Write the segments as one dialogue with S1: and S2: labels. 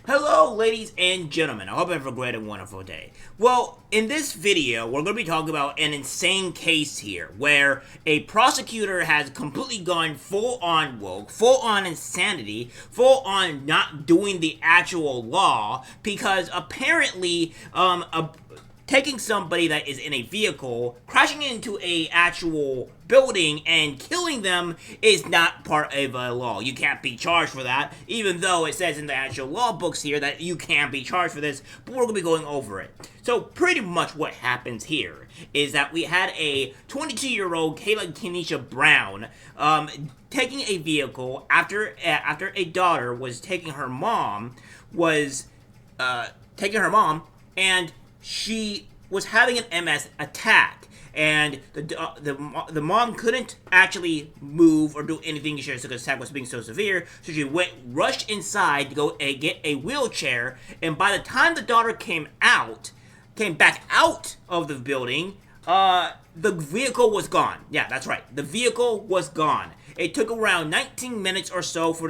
S1: Hello, ladies and gentlemen. I hope you have a great and wonderful day. Well, in this video, we're going to be talking about an insane case here, where a prosecutor has completely gone full-on woke, full-on insanity, full-on not doing the actual law, because apparently, taking somebody that is in a vehicle, crashing into a actual building and killing them is not part of a law. You can't be charged for that, even though it says in the actual law books here that you can be charged for this, but we're going to be going over it. So pretty much what happens here is that we had a 22-year-old Kayla Kenesha Brown taking a vehicle after a daughter was taking her mom, and she was having an MS attack, and the mom couldn't actually move or do anything because the attack was being so severe, so she rushed inside to go get a wheelchair, and by the time the daughter came back out of the building, the vehicle was gone. Yeah, that's right. The vehicle was gone. It took around 19 minutes or so for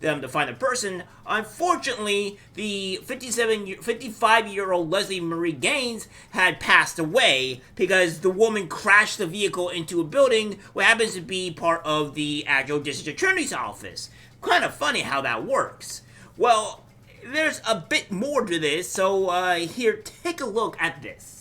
S1: them to find the person. Unfortunately, the 55-year-old Leslie Marie Gaines had passed away because the woman crashed the vehicle into a building what happens to be part of the actual district attorney's office. Kind of funny how that works. Well, there's a bit more to this, so here, take a look at this.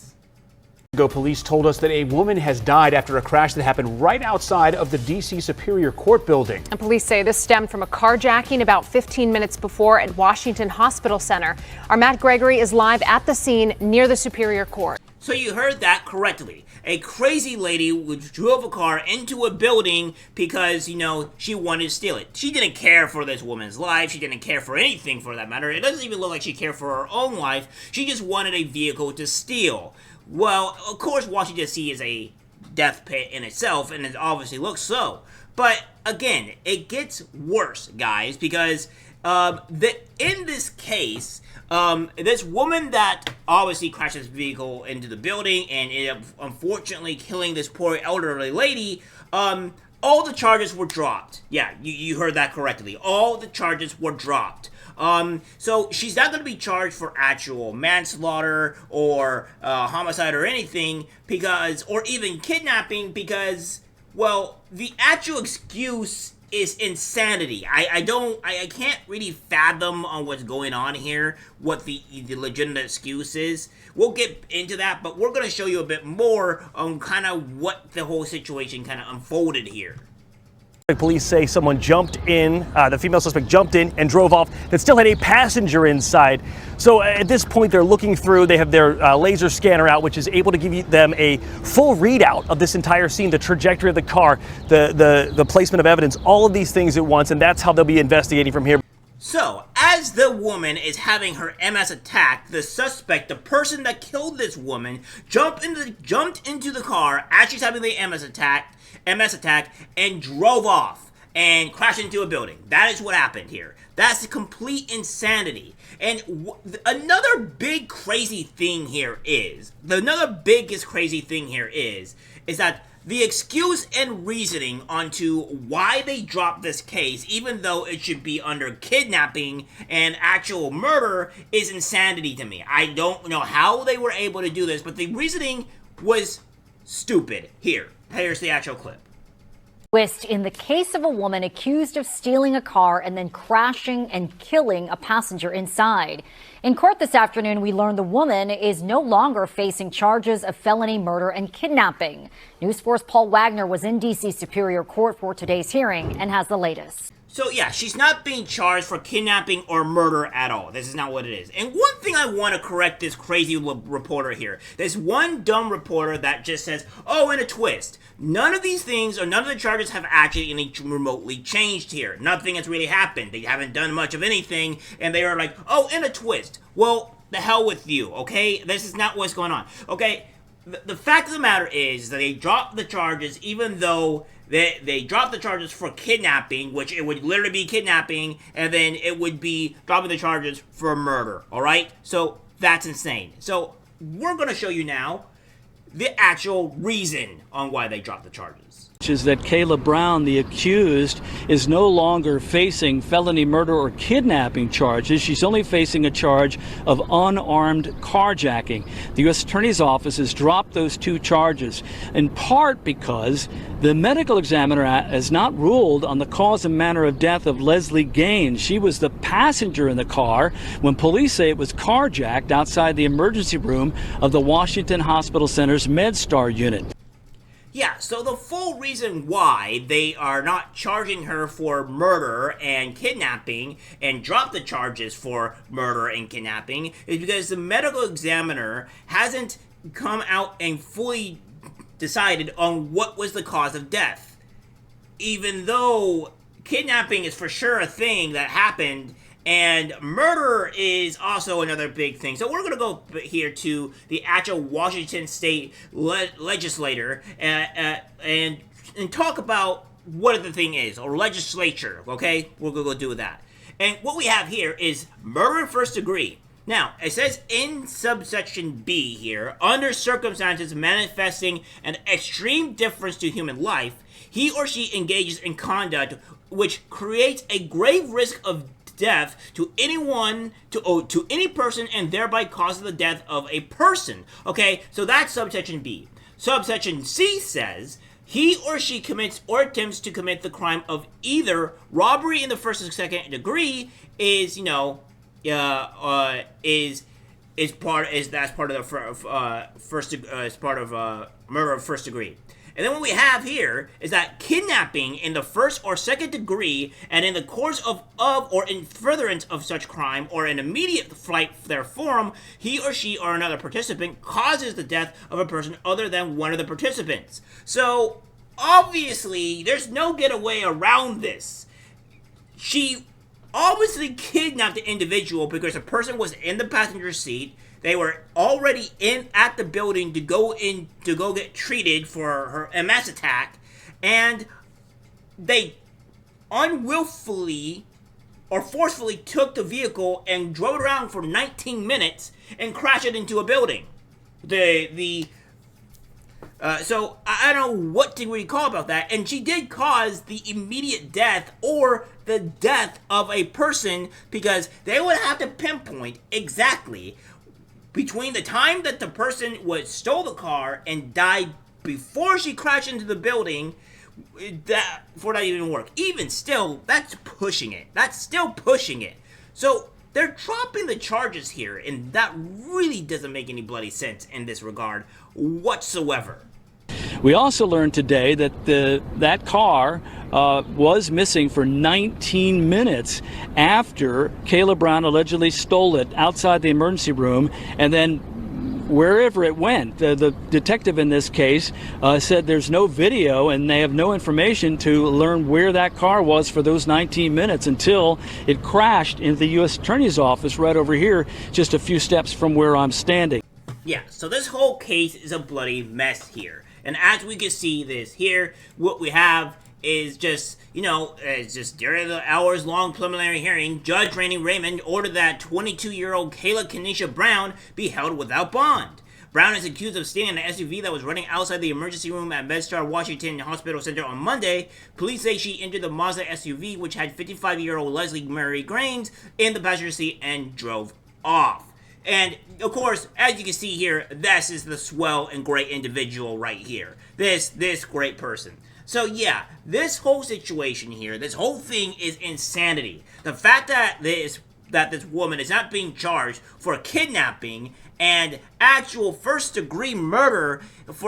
S2: Police told us that a woman has died after a crash that happened right outside of the D.C. Superior Court building.
S3: And police say this stemmed from a carjacking about 15 minutes before at Washington Hospital Center. Our Matt Gregory is live at the scene near the Superior Court.
S1: So you heard that correctly. A crazy lady drove a car into a building because, she wanted to steal it. She didn't care for this woman's life. She didn't care for anything for that matter. It doesn't even look like she cared for her own life. She just wanted a vehicle to steal. Well, of course, Washington D.C. is a death pit in itself, and it obviously looks so. But, again, it gets worse, guys, because in this case, this woman that obviously crashed this vehicle into the building and ended up, unfortunately, killing this poor elderly lady, all the charges were dropped. Yeah, you heard that correctly. All the charges were dropped. So she's not going to be charged for actual manslaughter or homicide or anything or even kidnapping because, well, the actual excuse is insanity. I can't really fathom on what's going on here, what the legitimate excuse is. We'll get into that, but we're going to show you a bit more on kind of what the whole situation kind of unfolded here.
S2: Police say someone jumped in, the female suspect jumped in and drove off that still had a passenger inside. So at this point they're looking through, they have their laser scanner out, which is able to give them a full readout of this entire scene, the trajectory of the car, the placement of evidence, all of these things at once, and that's how they'll be investigating from here.
S1: So, as the woman is having her MS attack, the suspect, the person that killed this woman, jumped into the car as she's having the MS attack, and drove off and crashed into a building. That is what happened here. That's complete insanity. And another biggest crazy thing here is that the excuse and reasoning onto why they dropped this case, even though it should be under kidnapping and actual murder, is insanity to me. I don't know how they were able to do this, but the reasoning was stupid. Here's the actual clip.
S4: Twist in the case of a woman accused of stealing a car and then crashing and killing a passenger inside. In court this afternoon, we learned the woman is no longer facing charges of felony murder and kidnapping. News 4's Paul Wagner was in D.C. Superior Court for today's hearing and has the latest.
S1: So yeah, she's not being charged for kidnapping or murder at all. This is not what it is. And one thing I want to correct this crazy reporter here. There's one dumb reporter that just says, oh, in a twist. None of these things or none of the charges have actually any remotely changed here. Nothing has really happened. They haven't done much of anything. And they are like, oh, in a twist. Well, the hell with you, okay? This is not what's going on, okay? The fact of the matter is that they dropped the charges even though they dropped the charges for kidnapping, which it would literally be kidnapping, and then it would be dropping the charges for murder, alright? So, that's insane. So, we're going to show you now the actual reason on why they dropped the charges.
S5: Is that Kayla Brown, the accused, is no longer facing felony murder or kidnapping charges. She's only facing a charge of unarmed carjacking. The U.S. Attorney's Office has dropped those two charges, in part because the medical examiner has not ruled on the cause and manner of death of Leslie Gaines. She was the passenger in the car when police say it was carjacked outside the emergency room of the Washington Hospital Center's MedStar unit.
S1: Yeah, so the full reason why they are not charging her for murder and kidnapping and drop the charges for murder and kidnapping is because the medical examiner hasn't come out and fully decided on what was the cause of death. Even though kidnapping is for sure a thing that happened, and murder is also another big thing. So we're going to go here to the actual Washington State legislator and talk about what the thing is, or legislature, okay? We're going to go do that. And what we have here is murder in first degree. Now, it says in subsection B here, under circumstances manifesting an extreme difference to human life, he or she engages in conduct which creates a grave risk of death to anyone, to any person, and thereby causes the death of a person. Okay, so that's subsection B. Subsection C says he or she commits or attempts to commit the crime of either robbery in the first or second degree is part of murder of first degree. And then what we have here is that kidnapping in the first or second degree and in the course of or in furtherance of such crime or in immediate flight therefrom, he or she or another participant causes the death of a person other than one of the participants. So, obviously, there's no getaway around this. She obviously kidnapped the individual because the person was in the passenger seat. They were already at the building to go get treated for her MS attack, and they unwillfully or forcefully took the vehicle and drove it around for 19 minutes and crashed it into a building. So I don't know what to recall about that, and she did cause the immediate death or the death of a person because they would have to pinpoint exactly between the time that the person stole the car and died before she crashed into the building, for that even work. Even still, that's pushing it. That's still pushing it. So they're dropping the charges here, and that really doesn't make any bloody sense in this regard whatsoever.
S5: We also learned today that that car was missing for 19 minutes after Kayla Brown allegedly stole it outside the emergency room, and then wherever it went. The detective in this case said there's no video and they have no information to learn where that car was for those 19 minutes until it crashed into the U.S. Attorney's Office right over here, just a few steps from where I'm standing.
S1: Yeah, so this whole case is a bloody mess here. And as we can see this here, what we have is just, it's just during the hours-long preliminary hearing, Judge Rainey Raymond ordered that 22-year-old Kayla Kenesha Brown be held without bond. Brown is accused of stealing an SUV that was running outside the emergency room at MedStar Washington Hospital Center on Monday. Police say she entered the Mazda SUV, which had 55-year-old Leslie Murray Gaines in the passenger seat, and drove off. And, of course, as you can see here, this is the swell and great individual right here. This great person. So, yeah, this whole situation here, this whole thing is insanity. The fact that this woman is not being charged for kidnapping and actual first-degree murder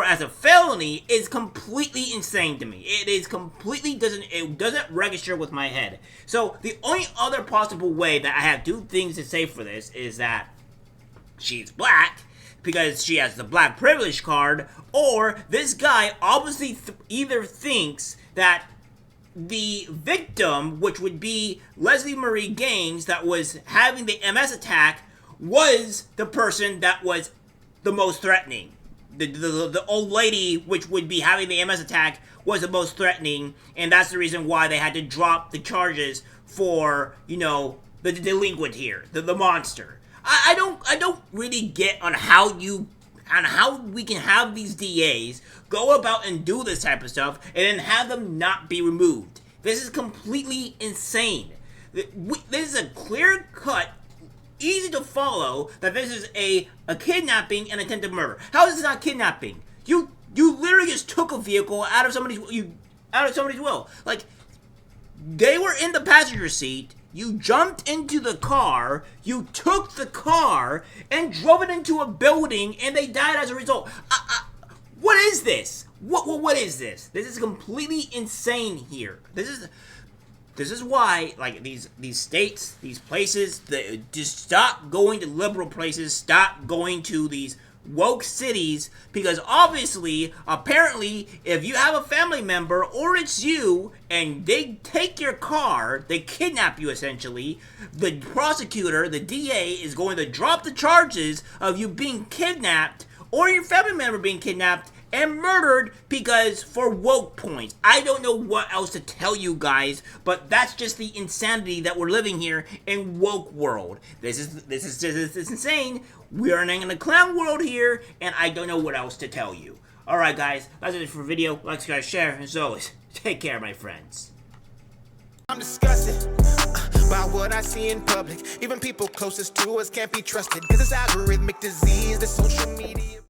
S1: as a felony is completely insane to me. It doesn't register with my head. So, the only other possible way that I have two things to say for this is that she's black because she has the black privilege card, or this guy obviously either thinks that the victim, which would be Leslie Marie Gaines, that was having the MS attack, was the person that was the most threatening. The old lady, which would be having the MS attack, was the most threatening, and that's the reason why they had to drop the charges for, the delinquent here, the monster. I don't really get on how you on how we can have these DAs go about and do this type of stuff and then have them not be removed. This is completely insane. This is a clear-cut, easy to follow that this is a kidnapping and attempted murder. How is this not kidnapping? You literally just took a vehicle out of somebody's will. Like, they were in the passenger seat. You jumped into the car, you took the car, and drove it into a building, and they died as a result. What is this? What is this? This is completely insane here. This is why, like, these states, these places, just stop going to liberal places, stop going to these woke cities, because obviously, apparently, if you have a family member or it's you and they take your car, they kidnap you essentially, the prosecutor, the DA, is going to drop the charges of you being kidnapped or your family member being kidnapped and murdered because for woke points. I don't know what else to tell you guys, but that's just the insanity that we're living here in woke world. This is insane. We are in a clown world here, and I don't know what else to tell you. Alright guys, that's it for the video. Like, subscribe, share, and as always, take care my friends.
S6: I'm disgusted by what I see in public. Even people closest to us can't be trusted, 'cause it's algorithmic disease, the social media.